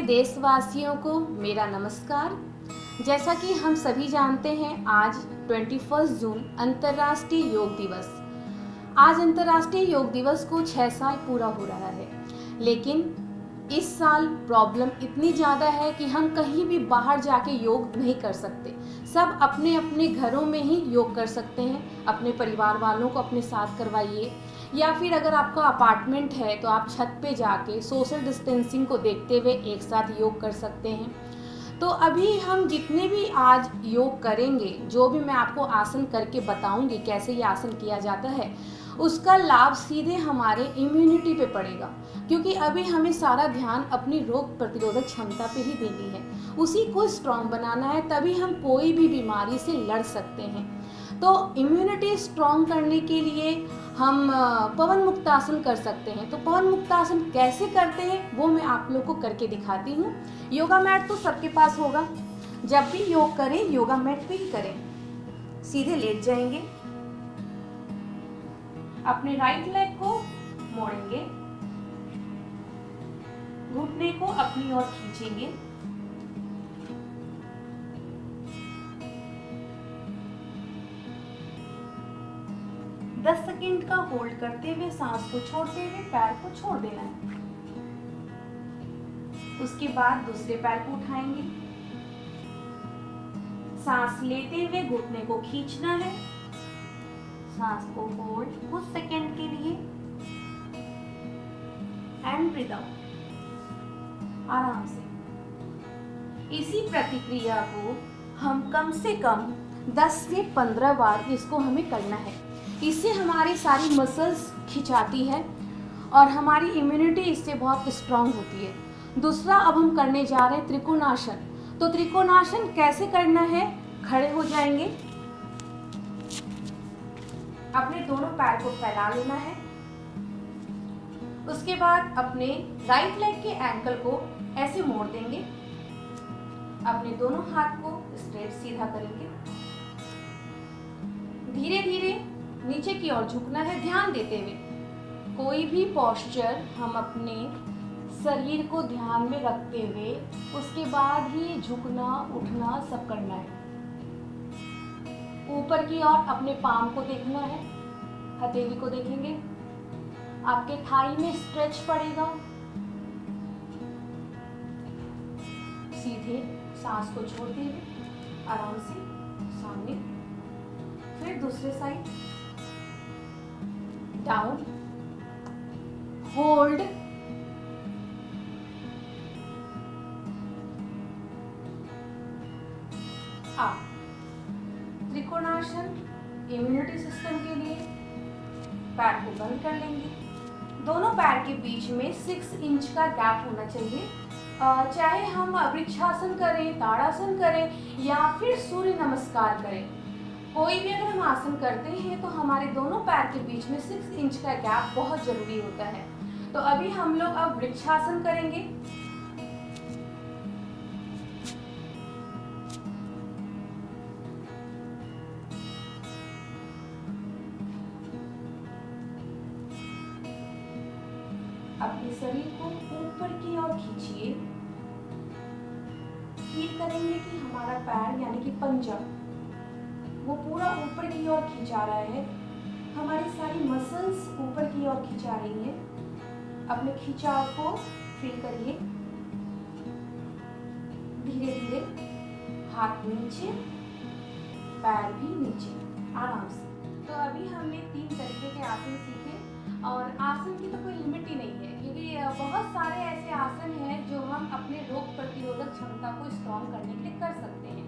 देशवासियों को मेरा नमस्कार। जैसा कि हम सभी जानते हैं, आज 21 जून अंतर्राष्ट्रीय योग दिवस। आज अंतर्राष्ट्रीय योग दिवस को 6 साल पूरा हो रहा है, लेकिन इस साल प्रॉब्लम इतनी ज़्यादा है कि हम कहीं भी बाहर जाके योग नहीं कर सकते। सब अपने अपने घरों में ही योग कर सकते हैं। अपने परिवार वालों को अपने साथ करवाइए, या फिर अगर आपका अपार्टमेंट है तो आप छत पे जाके सोशल डिस्टेंसिंग को देखते हुए एक साथ योग कर सकते हैं। तो अभी हम जितने भी आज योग करेंगे, जो भी मैं आपको आसन करके बताऊंगी कैसे ये आसन किया जाता है, उसका लाभ सीधे हमारे इम्यूनिटी पे पड़ेगा, क्योंकि अभी हमें सारा ध्यान अपनी रोग प्रतिरोधक क्षमता पे ही देनी है, उसी को स्ट्रांग बनाना है, तभी हम कोई भी बीमारी से लड़ सकते हैं। तो इम्यूनिटी स्ट्रांग करने के लिए हम पवन मुक्तासन कर सकते हैं। तो पवन मुक्तासन कैसे करते हैं वो मैं आप लोग को करके दिखाती हूँ। योगा मैट तो सबके पास होगा। जब भी योग करें योगा मैट पे ही करें। सीधे लेट जाएंगे, अपने राइट लेग को मोड़ेंगे, घुटने को अपनी ओर खींचेंगे, दस सेकेंड का होल्ड करते हुए सांस को छोड़ते हुए पैर को छोड़ देना है। उसके बाद दूसरे पैर को उठाएंगे, सांस लेते हुए घुटने को खींचना है, सांस को होल्ड कुछ सेकेंड के लिए एंड ब्रीथ आउट आराम से। इसी प्रतिक्रिया को हम कम से कम 10 से 15 बार इसको हमें करना है। इससे हमारी सारी मसल्स खिंचाती है और हमारी इम्यूनिटी इससे बहुत स्ट्रांग होती है। दूसरा अब हम करने जा रहे हैं त्रिकोणासन। तो त्रिकोणासन कैसे करना है? खड़े हो जाएंगे, अपने दोनों पैर को फैला लेना है। उसके बाद अपने राइट लेग के एंकल को ऐसे मोड़ देंगे, अपने दोनों हाथ को स्ट्रेट सीधा करेंगे, धीरे धीरे नीचे की ओर झुकना है, ध्यान देते हुए। कोई भी पोस्चर हम अपने शरीर को ध्यान में रखते हुए उसके बाद ही झुकना उठना सब करना है। ऊपर की ओर अपने पाम को देखना है, हथेली को देखेंगे, आपके थाई में स्ट्रेच पड़ेगा। सीधे सांस को छोड़ते हुए आराम से सामने, फिर दूसरे side, down, hold, up. Trikonasana immunity system के लिए पैर को बंद कर लेंगे। दोनों पैर के बीच में 6 इंच का गैप होना चाहिए। चाहे हम वृक्षासन करें, ताड़ासन करें या फिर सूर्य नमस्कार करें, कोई भी अगर हम आसन करते हैं तो हमारे दोनों पैर के बीच में 6 इंच का गैप बहुत जरूरी होता है। तो अभी हम लोग अब वृक्षासन करेंगे। अपने शरीर को ऊपर की ओर खींचिए। फील करेंगे कि हमारा पैर यानी कि पंजा वो पूरा ऊपर की ओर खिंचा रहा है, हमारी सारी मसल्स ऊपर की ओर खिंचा रही है। अपने खिंचाव को फील करिए। धीरे धीरे हाथ नीचे, पैर भी नीचे, आराम से। तो अभी हमने 3 तरीके के आसन सीखे, और आसन की तो कोई लिमिट ही नहीं है, क्योंकि बहुत सारे ऐसे आसन हैं जो हम अपने रोग प्रतिरोधक क्षमता को स्ट्रॉन्ग करने के लिए कर सकते हैं।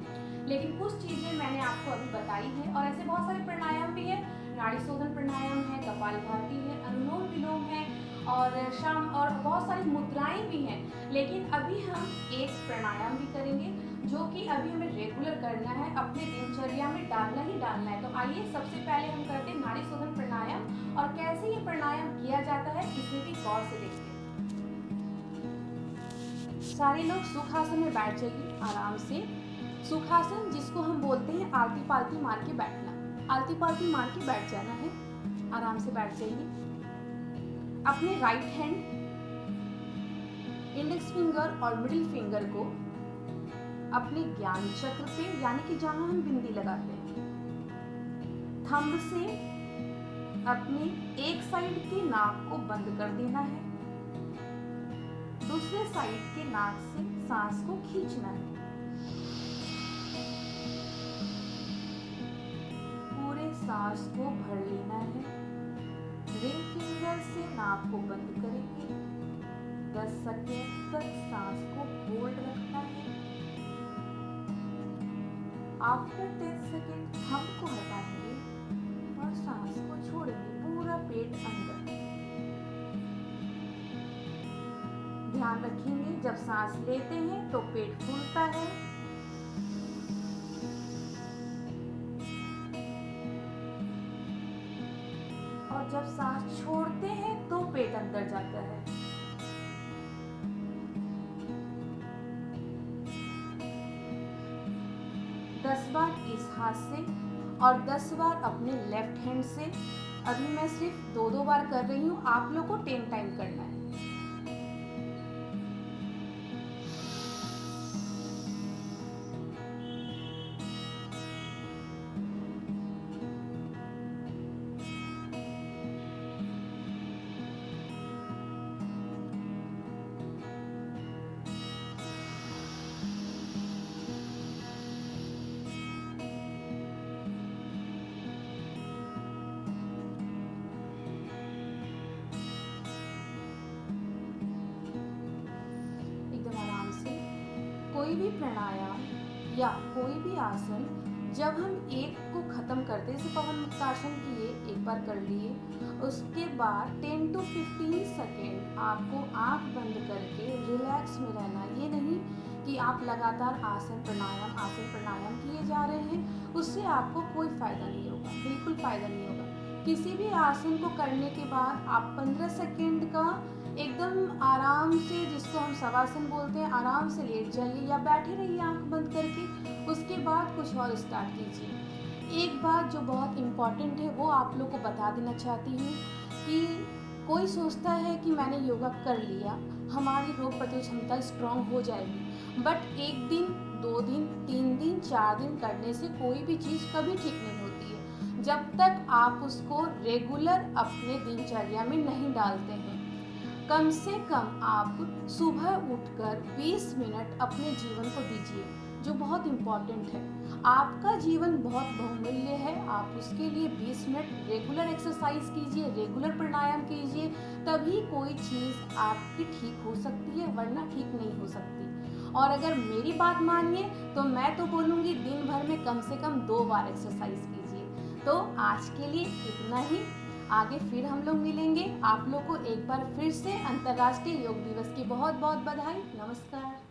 लेकिन कुछ चीज़ें मैंने आपको अभी बताई है, और ऐसे बहुत सारे प्राणायाम भी है। नाड़ी शोधन प्राणायाम है, कपालभाति है, अनुलोम विलोम है, और बहुत सारी मुद्राएं भी हैं। लेकिन अभी हम एक प्राणायाम भी करेंगे जो कि अभी हमें रेगुलर करना है, अपने दिनचर्या में डालना ही डालना है। तो आइए सबसे पहले हम करते हैं नाड़ी शोधन प्राणायाम, और कैसे ये प्राणायाम किया जाता है इसे भी गौर से देखते हैं। सारे लोग सुखासन में बैठ जाइए आराम से। सुखासन जिसको हम बोलते हैं आलती पालती मार के बैठना, आलती पालती मार के बैठ जाना है। आराम से बैठ जाइए। अपने राइट हैंड इंडेक्स फिंगर और मिडिल फिंगर को अपने ज्ञान चक्र पे, यानी कि जहां हम बिंदी लगाते हैं, थंब से अपने एक साइड के नाक को बंद कर देना है, दूसरे साइड के नाक से सांस को खींचना है। पूरे सांस को भर लेना है। रिंग फिंगर से नाक को बंद करेंगे। 10 सेकेंड तक सांस को होल्ड रखना है। आफ्टर 10 सेकेंड थंब को हटाएंगे और सांस को छोड़ेंगे, पूरा पेट अंदर। ध्यान रखेंगे जब सांस लेते हैं तो पेट फूलता है, और जब सांस छोड़ते हैं तो पेट अंदर जाता है। दस बार इस हाथ से और 10 बार अपने लेफ्ट हैंड से। अभी मैं सिर्फ 2 बार कर रही हूँ, आप लोग को 10 टाइम करना है। कोई भी प्राणायाम या कोई भी आसन जब हम एक को खत्म करते, जैसे पवन मुक्तासन किए, एक बार कर लिए, उसके बाद 10 to 15 सेकेंड आपको आंख बंद करके रिलैक्स में रहना। ये नहीं कि आप लगातार आसन प्राणायाम किए जा रहे हैं, उससे आपको कोई फायदा नहीं होगा, बिल्कुल फायदा नहीं होगा। किसी भी आसन को करने के बाद आप 15 सेकेंड का एकदम आराम से, जिसको हम शवासन बोलते हैं, आराम से लेट जाइए या बैठे रहिए आंख बंद करके। उसके बाद कुछ और स्टार्ट कीजिए। एक बात जो बहुत इम्पॉर्टेंट है वो आप लोग को बता देना चाहती हूँ कि कोई सोचता है कि मैंने योगा कर लिया, हमारी रोग प्रतिरोधक क्षमता स्ट्रांग हो जाएगी, बट 1 दिन 2 दिन 3 दिन 4 दिन करने से कोई भी चीज़ कभी ठीक नहीं होती है, जब तक आप उसको रेगुलर अपने दिनचर्या में नहीं डालते हैं। कम से कम आप सुबह उठकर 20 मिनट अपने जीवन को दीजिए, जो बहुत इम्पॉर्टेंट है। आपका जीवन बहुत बहुमूल्य है, आप उसके लिए 20 मिनट रेगुलर एक्सरसाइज कीजिए, रेगुलर प्राणायाम कीजिए, तभी कोई चीज़ आपकी ठीक हो सकती है, वरना ठीक नहीं हो सकती। और अगर मेरी बात मानिए तो मैं तो बोलूँगी दिन भर में कम से कम 2 बार एक्सरसाइज कीजिए। तो आज के लिए इतना ही, आगे फिर हम लोग मिलेंगे। आप लोग को एक बार फिर से अंतर्राष्ट्रीय योग दिवस की बहुत बहुत बधाई। नमस्कार।